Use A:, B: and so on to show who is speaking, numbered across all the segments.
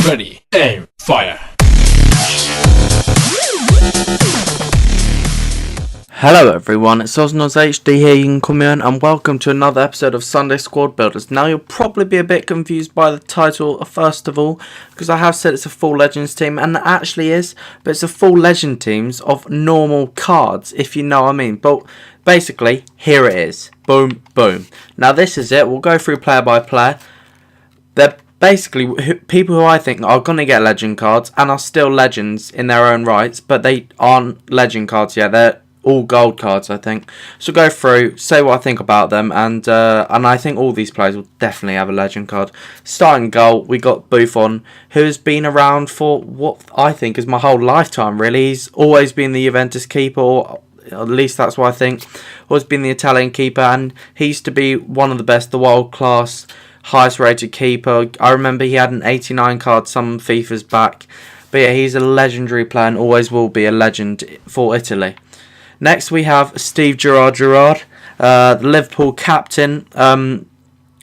A: Ready, aim, fire.
B: Hello everyone, it's Osnos HD here, you can call me on, and welcome to another episode of Sunday Squad Builders. Now you'll probably be a bit confused by the title first of all, because I have said it's a full Legends team, and it actually is, but it's a full Legend teams of normal cards, if you know what I mean. But basically, here it is. Boom, boom. Now this is it, we'll go through player by player. They're basically people who I think are going to get Legend cards, and are still Legends in their own rights, but they aren't Legend cards yet, they're all gold cards, I think. So go through, say what I think about them, and I think all these players will definitely have a Legend card. Starting goal, we got Buffon, who has been around for what I think is my whole lifetime, really. He's always been the Juventus keeper, or at least that's what I think. Always been the Italian keeper, and he used to be one of the best, the world-class, highest-rated keeper. I remember he had an 89 card some FIFAs back. But yeah, he's a legendary player and always will be a legend for Italy. Next we have Steve Gerrard, the Liverpool captain, who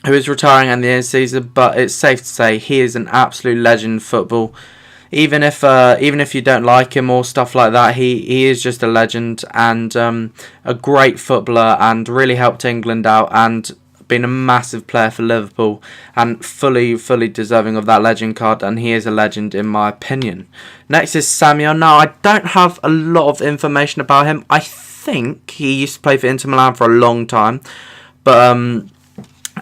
B: is retiring at the end of the season, but it's safe to say he is an absolute legend in football. Even if you don't like him or stuff like that, he is just a legend and a great footballer, and really helped England out, and been a massive player for Liverpool, and fully deserving of that legend card, and he is a legend in my opinion. Next is Samuel. Now I don't have a lot of information about him. I think he used to play for Inter Milan for a long time, but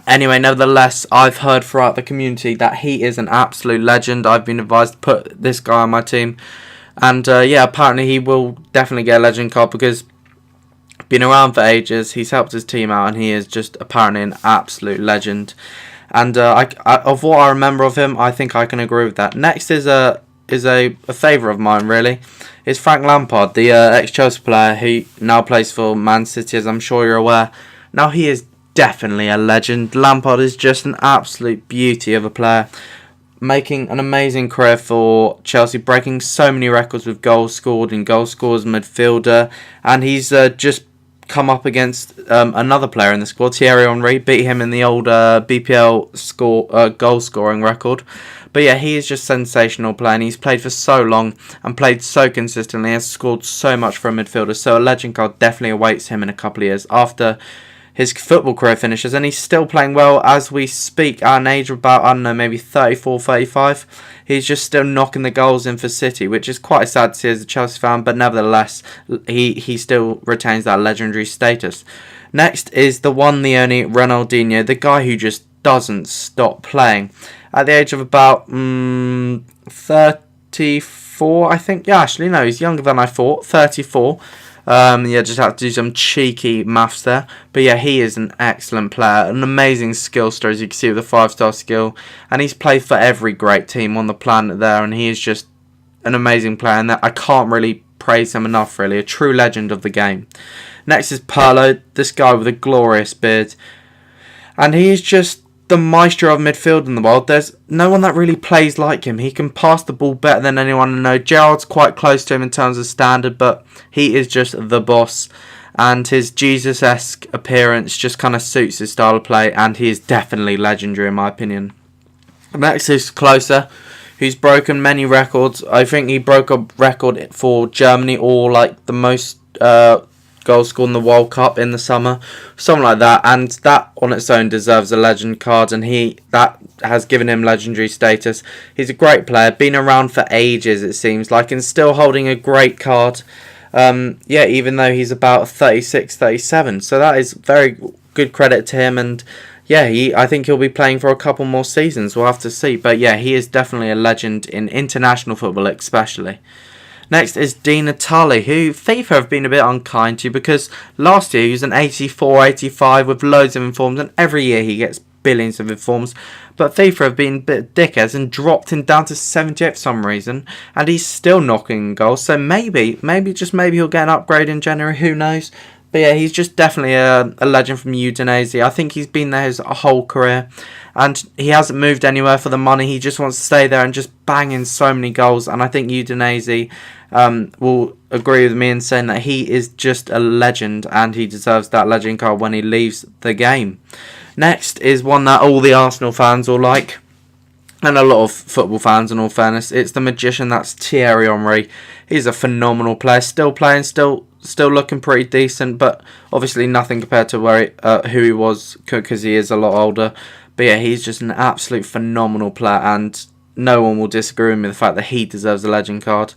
B: anyway, nevertheless, I've heard throughout the community that he is an absolute legend. I've been advised to put this guy on my team, and yeah, apparently he will definitely get a legend card because been around for ages, he's helped his team out, and he is just apparently an absolute legend. And of what I remember of him, I think I can agree with that. Next is a favourite of mine, really. Is Frank Lampard, the ex-Chelsea player who now plays for Man City, as I'm sure you're aware. Now he is definitely a legend. Lampard is just an absolute beauty of a player, making an amazing career for Chelsea, breaking so many records with goals scored and goal scorers midfielder, and he's just come up against another player in the squad, Thierry Henry, beat him in the old BPL goal scoring record. But yeah, he is just sensational player, and he's played for so long and played so consistently, has scored so much for a midfielder, so a legend card definitely awaits him in a couple of years after his football career finishes, and he's still playing well as we speak at an age of about, I don't know, maybe 34, 35. He's just still knocking the goals in for City, which is quite sad to see as a Chelsea fan, but nevertheless, he still retains that legendary status. Next is the one, the only Ronaldinho, the guy who just doesn't stop playing. At the age of about 34, I think. Yeah, actually, no, he's younger than I thought, 34. Yeah, just have to do some cheeky maths there. But yeah, he is an excellent player, an amazing skill star, as you can see, with a 5-star skill. And he's played for every great team on the planet there, and he is just an amazing player, and I can't really praise him enough, really. A true legend of the game. Next is Pirlo, this guy with a glorious beard. And he is just the maestro of midfield in the world. There's no one that really plays like him. He can pass the ball better than anyone I know. Gerrard's quite close to him in terms of standard, but he is just the boss, and his Jesus-esque appearance just kind of suits his style of play, and he is definitely legendary in my opinion. Next is Klose, who's broken many records. I think he broke a record for Germany, or like the most goals scored in the World Cup in the summer, something like that, and that on its own deserves a legend card, and that has given him legendary status. He's a great player, been around for ages it seems like, and still holding a great card, yeah, even though he's about 36, 37, so that is very good credit to him, and yeah, I think he'll be playing for a couple more seasons, we'll have to see, but yeah, he is definitely a legend in international football especially. Next is Di Natale, who FIFA have been a bit unkind to, because last year he was an 84, 85 with loads of informs, and every year he gets billions of informs. But FIFA have been a bit dickheads and dropped him down to 78 for some reason, and he's still knocking goals. So maybe he'll get an upgrade in January, who knows. But yeah, he's just definitely a legend from Udinese. I think he's been there his whole career, and he hasn't moved anywhere for the money. He just wants to stay there and just bang in so many goals. And I think Udinese will agree with me in saying that he is just a legend, and he deserves that legend card when he leaves the game. Next is one that all the Arsenal fans will like. and a lot of football fans, in all fairness. It's the magician, that's Thierry Henry. He's a phenomenal player, still playing, still looking pretty decent, but obviously nothing compared to who he was, because he is a lot older. But yeah, he's just an absolute phenomenal player, and no one will disagree with me the fact that he deserves a legend card.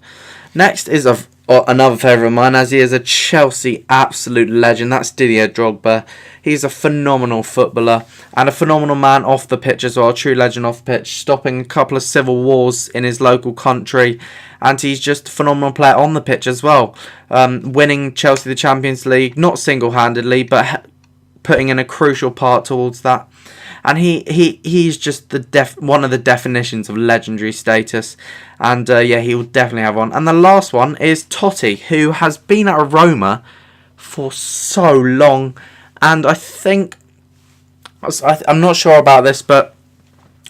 B: Next is another favourite of mine, as he is a Chelsea absolute legend. That's Didier Drogba. He's a phenomenal footballer and a phenomenal man off the pitch as well. A true legend off the pitch, stopping a couple of civil wars in his local country. And he's just a phenomenal player on the pitch as well. Winning Chelsea the Champions League, not single-handedly, but putting in a crucial part towards that. And he's just one of the definitions of legendary status. And yeah, he will definitely have one. And the last one is Totti, who has been at Roma for so long. And I think, I'm not sure about this, but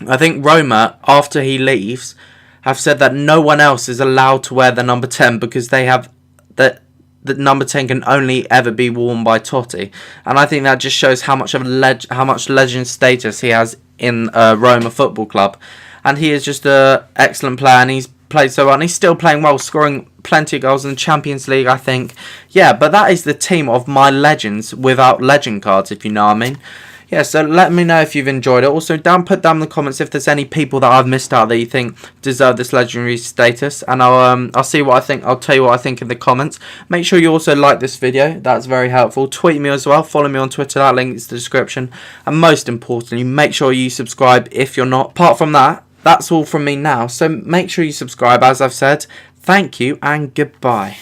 B: I think Roma, after he leaves, have said that no one else is allowed to wear the number 10, because they have that number 10 can only ever be worn by Totti. And I think that just shows how much legend status he has in Roma Football Club. And he is just an excellent player, and he's played so well, and he's still playing well, scoring plenty of goals in the Champions League, I think. Yeah, but that is the team of my legends without legend cards, if you know what I mean. Yeah, so let me know if you've enjoyed it. Also, put down in the comments if there's any people that I've missed out that you think deserve this legendary status, and I'll see what I think. I'll tell you what I think in the comments. Make sure you also like this video. That's very helpful. Tweet me as well. Follow me on Twitter. That link is in the description. And most importantly, make sure you subscribe if you're not. Apart from that, that's all from me now. So make sure you subscribe, as I've said. Thank you and goodbye.